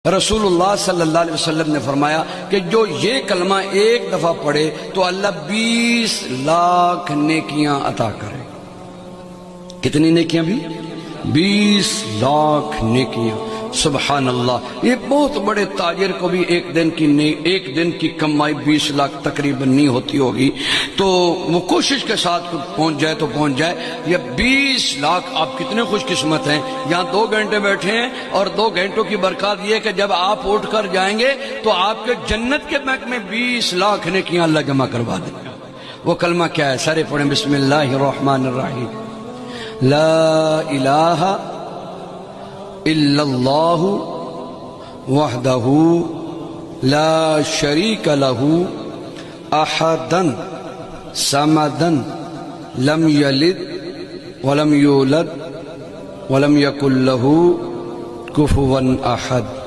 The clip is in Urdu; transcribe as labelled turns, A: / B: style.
A: رسول اللہ صلی اللہ علیہ وسلم نے فرمایا کہ جو یہ کلمہ ایک دفعہ پڑھے تو اللہ 20 لاکھ نیکیاں عطا کرے۔ کتنی نیکیاں بھی؟ 20 لاکھ نیکیاں۔ سبحان اللہ۔ یہ بہت بڑے تاجر کو بھی ایک دن کی کمائی 20 لاکھ تقریباً نہیں ہوتی ہوگی، تو وہ کوشش کے ساتھ پہنچ جائے تو پہنچ جائے۔ یہ 20 لاکھ، آپ کتنے خوش قسمت ہیں، یہاں 2 گھنٹے بیٹھے ہیں اور 2 گھنٹوں کی برکات یہ کہ جب آپ اٹھ کر جائیں گے تو آپ کے جنت کے بینک میں 20 لاکھ نیکیاں اللہ جمع کروا دے گا۔ وہ کلمہ کیا ہے؟ سارے پڑھیں، بسم اللہ الرحمن الرحیم۔ لا الہ الا اللہ وحدہ لا شریک لہ احدا صمدا لم یلد ولم یولد ولم یکن لہ کفوا احد۔